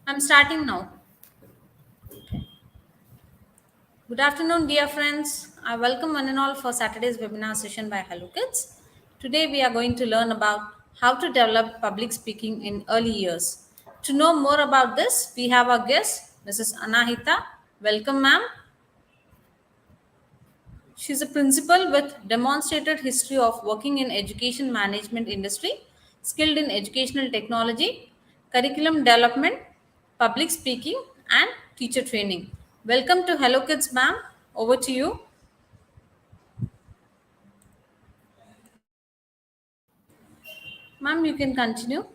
I'm starting now. Good afternoon, dear friends. I welcome one and all for Saturday's webinar session by Hello Kids. Today, we are going to learn about how to develop public speaking in early years. To know more about this, we have our guest, Mrs. Anahita. Welcome, ma'am. She's a principal with demonstrated history of working in education management industry, skilled in educational technology, curriculum development, public speaking, and teacher training. Welcome to Hello Kids, ma'am. Over to you. Ma'am, you can continue.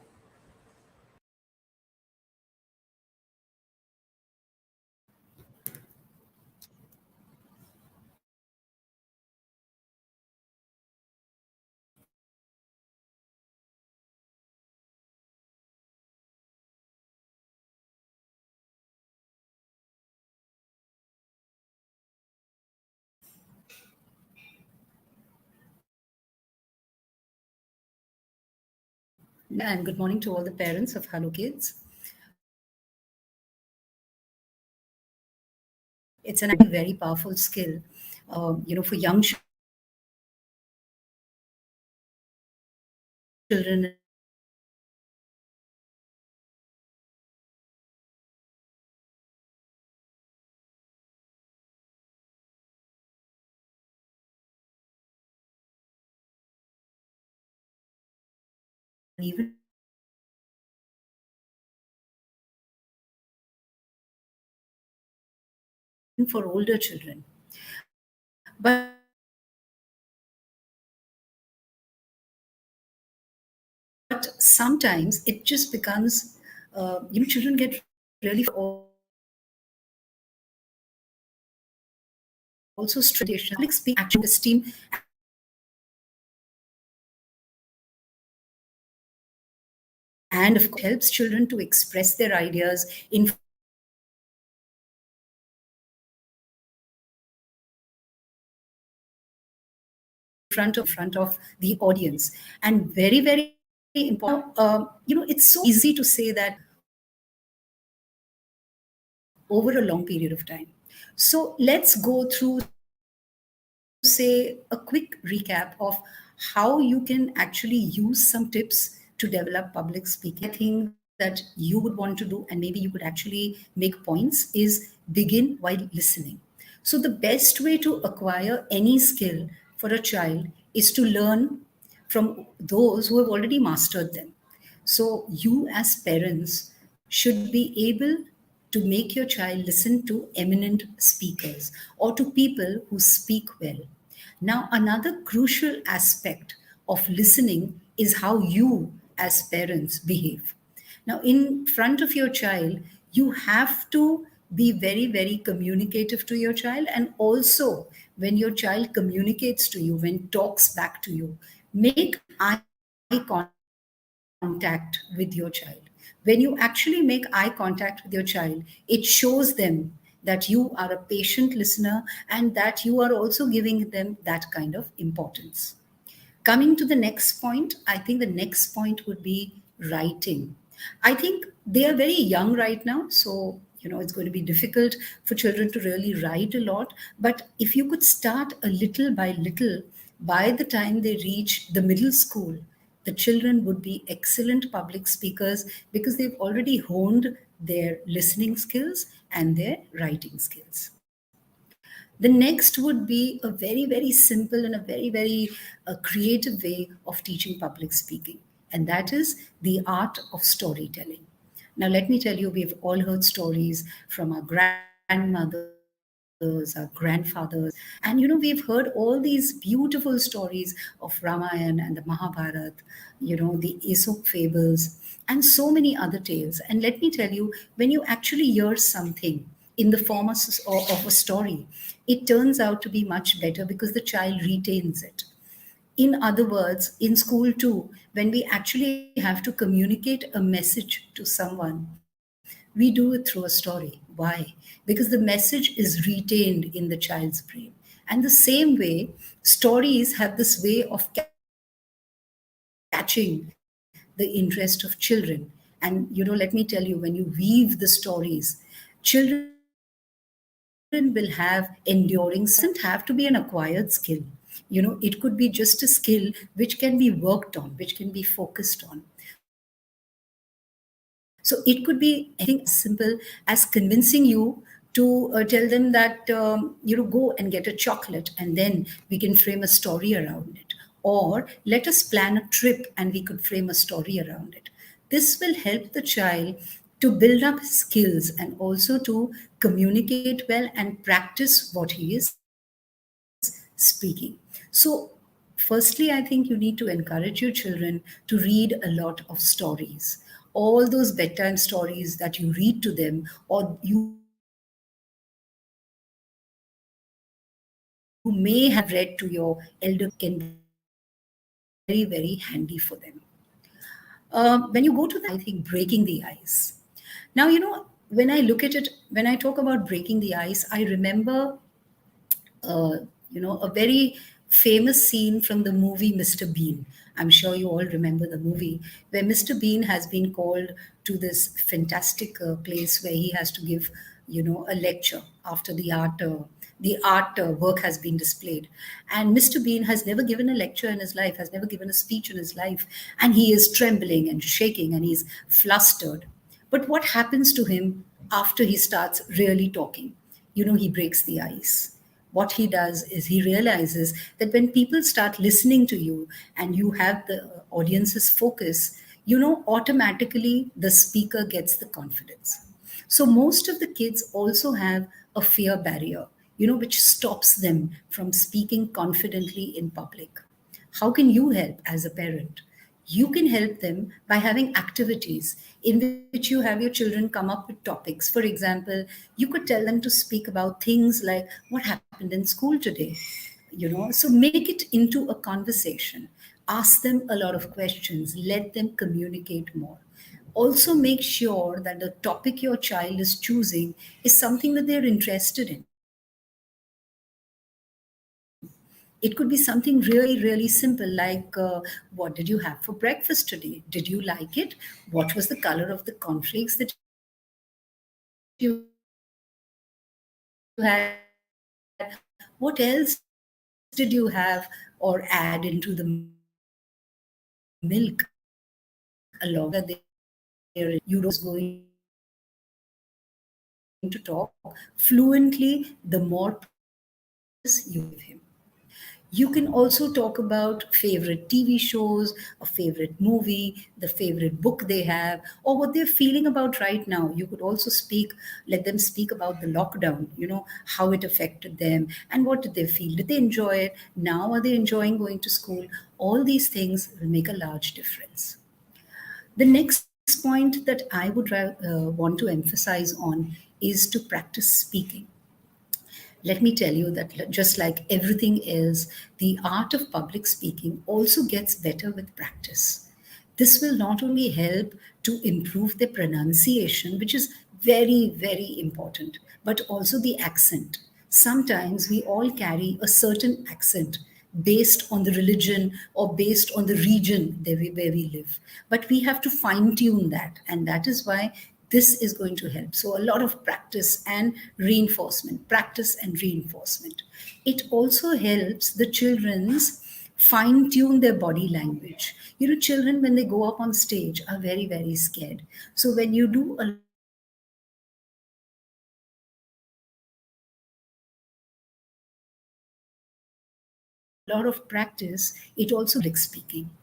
And good morning to all the parents of Hello Kids. It's a very powerful skill, for young children and even for older children. But sometimes it just becomes, children get really also traditional public speak action esteem and of course helps children to express their ideas in front of the audience. And very important, it's so easy to say that over a long period of time. So let's go through, say, a quick recap of how you can actually use some tips to develop public speaking. I think that you would want to do, and maybe you could actually make points, is begin while listening. So, the best way to acquire any skill for a child is to learn from those who have already mastered them. So, you as parents should be able to make your child listen to eminent speakers or to people who speak well. Now, another crucial aspect of listening is how you, as parents, behave. Now, in front of your child, you have to be very communicative to your child, and also when your child communicates to you, when talks back to you, make eye contact with your child. When you actually make eye contact with your child, it shows them that you are a patient listener and that you are also giving them that kind of importance. Coming to the next point, I think the next point would be writing. I think they are very young right now, so it's going to be difficult for children to really write a lot. But if you could start a little by little, by the time they reach the middle school, the children would be excellent public speakers because they've already honed their listening skills and their writing skills. The next would be a very simple and a very creative way of teaching public speaking, and that is the art of storytelling. Now, let me tell you, we've all heard stories from our grandmothers, our grandfathers, and we've heard all these beautiful stories of Ramayana and the Mahabharata, the Aesop fables, and so many other tales. And let me tell you, when you actually hear something in the form of a story, it turns out to be much better because the child retains it. In other words, in school too, when we actually have to communicate a message to someone, we do it through a story. Why? Because the message is retained in the child's brain. And the same way, stories have this way of catching the interest of children. And let me tell you, when you weave the stories, children will have enduring skills. Doesn't have to be an acquired skill. It could be just a skill which can be worked on, which can be focused on. So it could be anything as simple as convincing you to tell them that go and get a chocolate, and then we can frame a story around it. Or let us plan a trip and we could frame a story around it. This will help the child to build up his skills and also to communicate well and practice what he is speaking. So, firstly, I think you need to encourage your children to read a lot of stories. All those bedtime stories that you read to them, or you may have read to your elder kids, can be very, very handy for them. When you go to the next point, I think breaking the ice. Now, when I look at it, when I talk about breaking the ice, I remember a very famous scene from the movie Mr. Bean. I'm sure you all remember the movie where Mr. Bean has been called to this fantastic place where he has to give, a lecture after the art work has been displayed. And Mr. Bean has never given a lecture in his life, has never given a speech in his life, and he is trembling and shaking and he's flustered. But what happens to him after he starts really talking? He breaks the ice. What he does is he realizes that when people start listening to you and you have the audience's focus, automatically the speaker gets the confidence. So most of the kids also have a fear barrier, which stops them from speaking confidently in public. How can you help as a parent? You can help them by having activities in which you have your children come up with topics. For example, you could tell them to speak about things like what happened in school today. So make it into a conversation. Ask them a lot of questions. Let them communicate more. Also, make sure that the topic your child is choosing is something that they're interested in. It could be something really, really simple, like what did you have for breakfast today? Did you like it? What was the color of the cornflakes that you had? What else did you have? Or add into the milk along with the going to talk fluently, the more practice you give him. You can also talk about favorite TV shows, a favorite movie, the favorite book they have, or what they're feeling about right now. You could also let them speak about the lockdown, how it affected them and what did they feel. Did they enjoy it? Now are they enjoying going to school? All these things will make a large difference. The next point that I would want to emphasize on is to practice speaking. Let me tell you that just like everything else, the art of public speaking also gets better with practice. This will not only help to improve the pronunciation, which is very, very important, but also the accent. Sometimes we all carry a certain accent based on the religion or based on the region where we live. But we have to fine tune that, and that is why this is going to help. So, a lot of practice and reinforcement, practice and reinforcement. It also helps the children's fine tune their body language. Children, when they go up on stage, are very, very scared. So, when you do a lot of practice, it also helps them to fine tune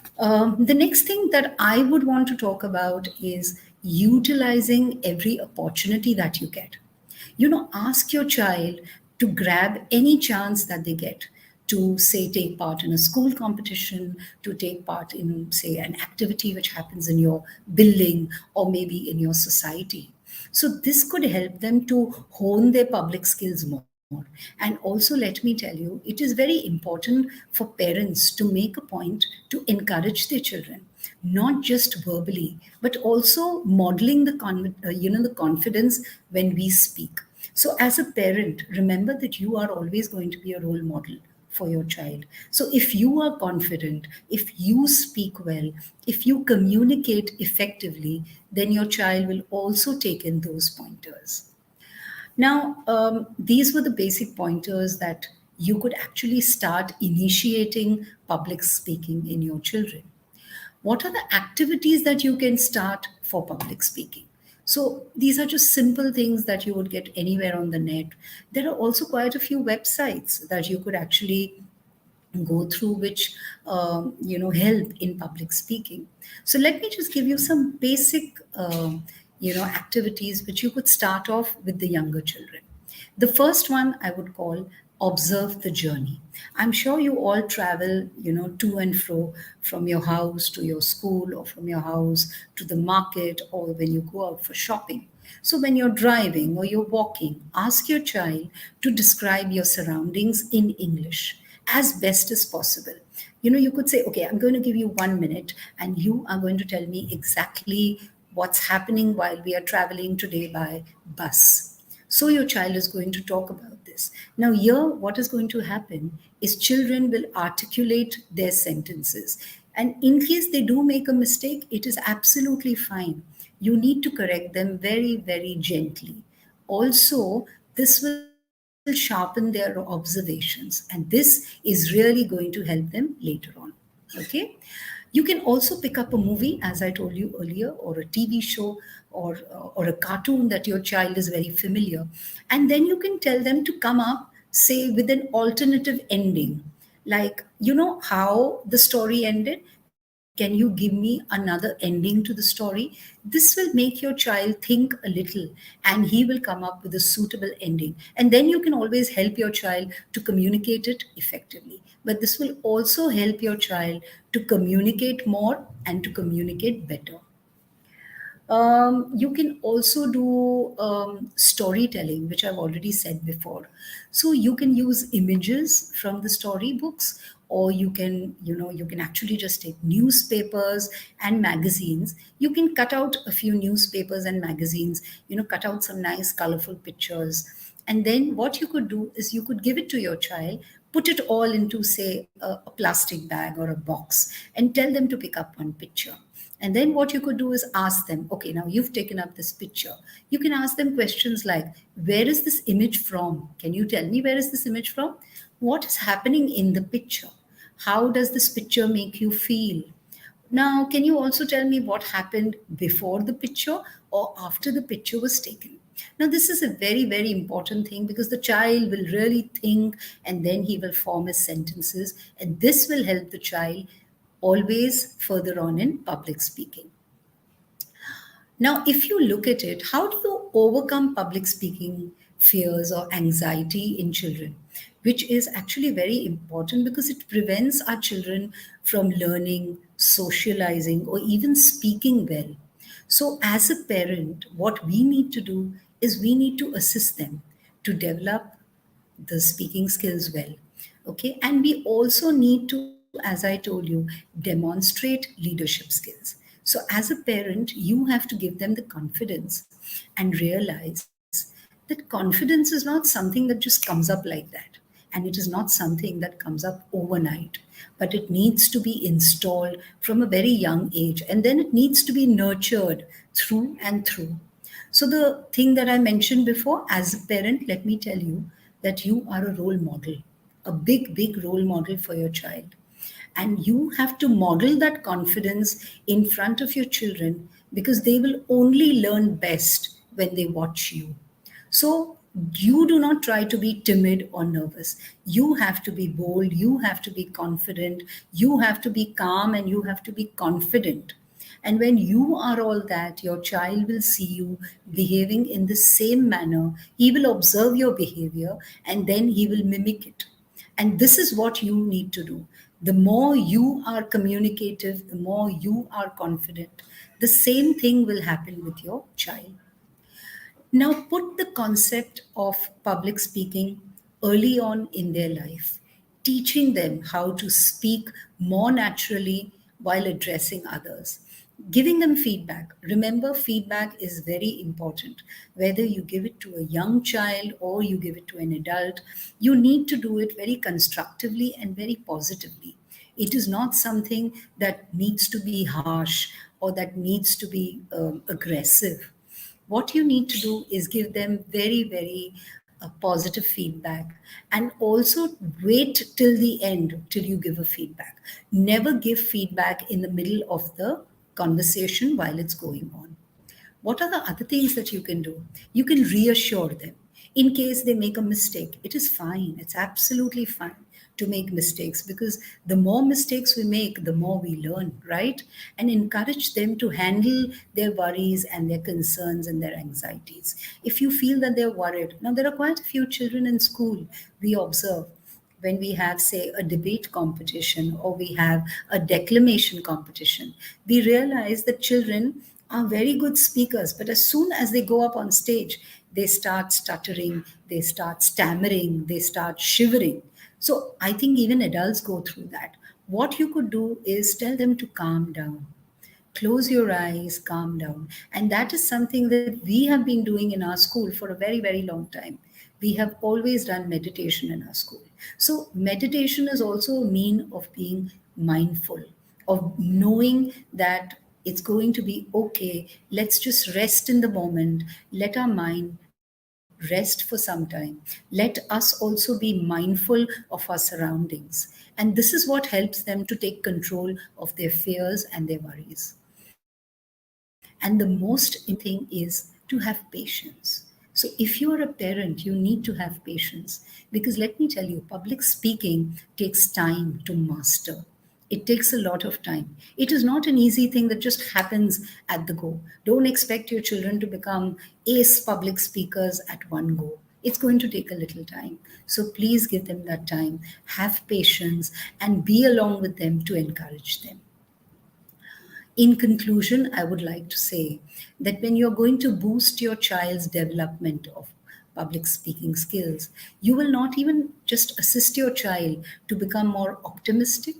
their body language. The next thing that I would want to talk about is the next thing that I would want to talk about is utilizing every opportunity that you get. Ask your child to grab any chance that they get to, say, take part in a school competition, to take part in, say, an activity which happens in your building or maybe in your society. So, this could help them to hone their public skills more. And also, let me tell you, it is very important for parents to make a point to encourage their children, not just verbally, but also modeling the confidence when we speak. So, as a parent, remember that you are always going to be a role model for your child. So if you are confident, if you speak well, if you communicate effectively, then your child will also take in those pointers. Now, these were the basic pointers that you could actually start initiating public speaking in your children. What are the activities that you can start for public speaking? So these are just simple things that you would get anywhere on the net. There are also quite a few websites that you could actually go through, which help in public speaking. So let me just give you some basic activities which you could start off with the younger children. The first one I would call observe the journey. I'm sure you all travel, to and fro from your house to your school, or from your house to the market, or when you go out for shopping. So when you're driving or you're walking, ask your child to describe your surroundings in English as best as possible. You could say, okay, I'm going to give you 1 minute and you are going to tell me exactly what's happening while we are traveling today by bus. So your child is going to talk about this. Now, here, what is going to happen is children will articulate their sentences. And in case they do make a mistake, it is absolutely fine. You need to correct them very, very gently. Also, this will sharpen their observations, and this is really going to help them later on. Okay? You can also pick up a movie, as I told you earlier, or a TV show, or a cartoon that your child is very familiar, and then you can tell them to come up, say, with an alternative ending. Like, you know how the story ended? Can you give me another ending to the story? This will make your child think a little, and he will come up with a suitable ending. And then you can always help your child to communicate it effectively. But this will also help your child to communicate more and to communicate better. You can also do storytelling, which I've already said before. So you can use images from the storybooks, or you can actually just take newspapers and magazines. You can cut out a few newspapers and magazines, cut out some nice colorful pictures. And then what you could do is you could give it to your child, put it all into, say, a plastic bag or a box, and tell them to pick up one picture. And then what you could do is ask them, okay, now you've taken up this picture. You can ask them questions like, where is this image from? Can you tell me where is this image from? What is happening in the picture? How does this picture make you feel? Now, can you also tell me what happened before the picture or after the picture was taken? Now, this is a very, very important thing, because the child will really think and then he will form his sentences, and this will help the child always further on in public speaking. Now, if you look at it, how do you overcome public speaking fears or anxiety in children? Which is actually very important, because it prevents our children from learning, socializing, or even speaking well. So, as a parent, what we need to do is we need to assist them to develop the speaking skills well. Okay, and we also need to, as I told you, demonstrate leadership skills. So as a parent, you have to give them the confidence and realize that confidence is not something that just comes up like that, and it is not something that comes up overnight, but it needs to be installed from a very young age, and then it needs to be nurtured through and through. So, the thing that I mentioned before, as a parent, let me tell you that you are a role model, a big, big role model for your child. And you have to model that confidence in front of your children, because they will only learn best when they watch you. So, you do not try to be timid or nervous. You have to be bold, you have to be confident, you have to be calm, and you have to be confident. And when you are all that, your child will see you behaving in the same manner. He will observe your behavior and then he will mimic it. And this is what you need to do. The more you are communicative, the more you are confident, the same thing will happen with your child. Now, put the concept of public speaking early on in their life, teaching them how to speak more naturally while addressing others. Giving them feedback. Remember, feedback is very important. Whether you give it to a young child or you give it to an adult, you need to do it very constructively and very positively. It is not something that needs to be harsh or that needs to be aggressive. What you need to do is give them very, very positive feedback, and also wait till the end till you give a feedback. Never give feedback in the middle of the conversation while it's going on. What are the other things that you can do? You can reassure them. In case they make a mistake, it is fine. It's absolutely fine to make mistakes, because the more mistakes we make, the more we learn, right? And encourage them to handle their worries and their concerns and their anxieties. If you feel that they're worried, now there are quite a few children in school we observe when we have, say, a debate competition or we have a declamation competition, we realize that children are very good speakers, but as soon as they go up on stage, they start stuttering, they start stammering, they start shivering. So I think even adults go through that. What you could do is tell them to calm down. Close your eyes, calm down. And that is something that we have been doing in our school for a very, very long time. We have always done meditation in our school. So, meditation is also a mean of being mindful, of knowing that it's going to be okay. Let's just rest in the moment. Let our mind rest for some time. Let us also be mindful of our surroundings. And this is what helps them to take control of their fears and their worries. And the most important thing is to have patience. So, if you are a parent, you need to have patience, because let me tell you, public speaking takes time to master. It takes a lot of time. It is not an easy thing that just happens at the go. Don't expect your children to become ace public speakers at one go. It's going to take a little time. So please give them that time, have patience, and be along with them to encourage them. In conclusion, I would like to say that when you're going to boost your child's development of public speaking skills, you will not even just assist your child to become more optimistic,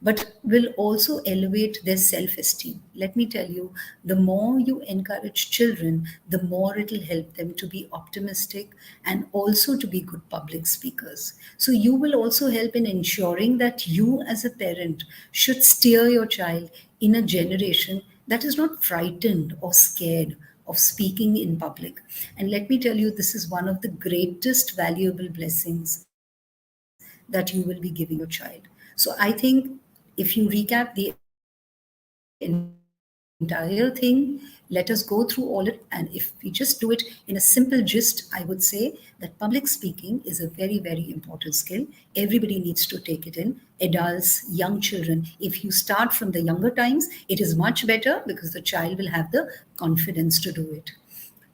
but will also elevate their self esteem. Let me tell you, the more you encourage children, the more it'll help them to be optimistic and also to be good public speakers. So, you will also help in ensuring that you, as a parent, should steer your child in a generation that is not frightened or scared of speaking in public. And let me tell you, this is one of the greatest valuable blessings that you will be giving your child. So I think if you recap the entire thing, let us go through all it. And if we just do it in a simple gist, I would say that public speaking is a very, very important skill. Everybody needs to take it in. Adults, young children. If you start from the younger times, it is much better because the child will have the confidence to do it.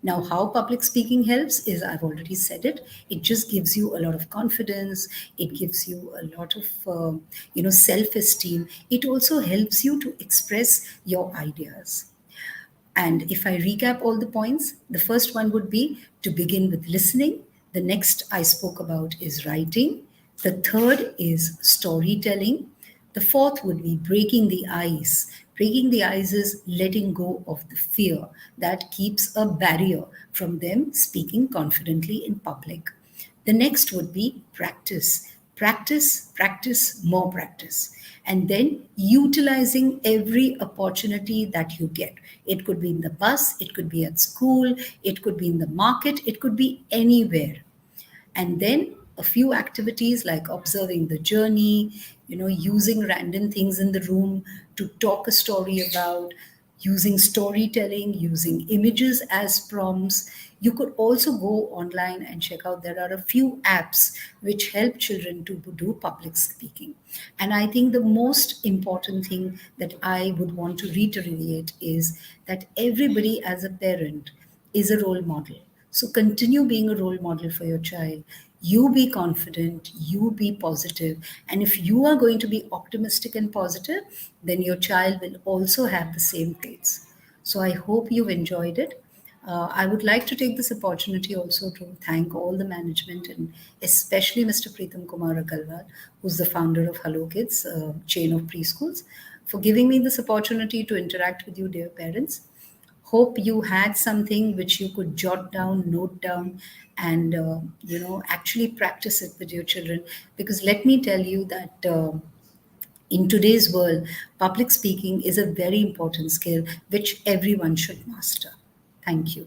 Now, how public speaking helps is, I've already said it. It just gives you a lot of confidence. It gives you a lot of, self-esteem. It also helps you to express your ideas. And if I recap all the points, the first one would be to begin with listening. The next I spoke about is writing. The third is storytelling. The fourth would be breaking the ice. Breaking the ice is letting go of the fear that keeps a barrier from them speaking confidently in public. The next would be practice. Practice, practice, more practice. And then utilizing every opportunity that you get. It could be in the bus, it could be at school, it could be in the market, it could be anywhere. And then a few activities like observing the journey, using random things in the room to talk a story about, using storytelling, using images as prompts. You could also go online and check out, there are a few apps which help children to do public speaking. And I think the most important thing that I would want to reiterate is that everybody as a parent is a role model. So continue being a role model for your child. You be confident, you be positive. And if you are going to be optimistic and positive, then your child will also have the same traits. So I hope you've enjoyed it. I would like to take this opportunity also to thank all the management and especially Mr. Preetham Kumar Agarwal, who's the founder of Hello Kids, chain of preschools. for giving me this opportunity to interact with you, dear parents. Hope you had something which you could jot down, note down, and actually practice it with your children. Because let me tell you that in today's world, public speaking is a very important skill which everyone should master. Thank you.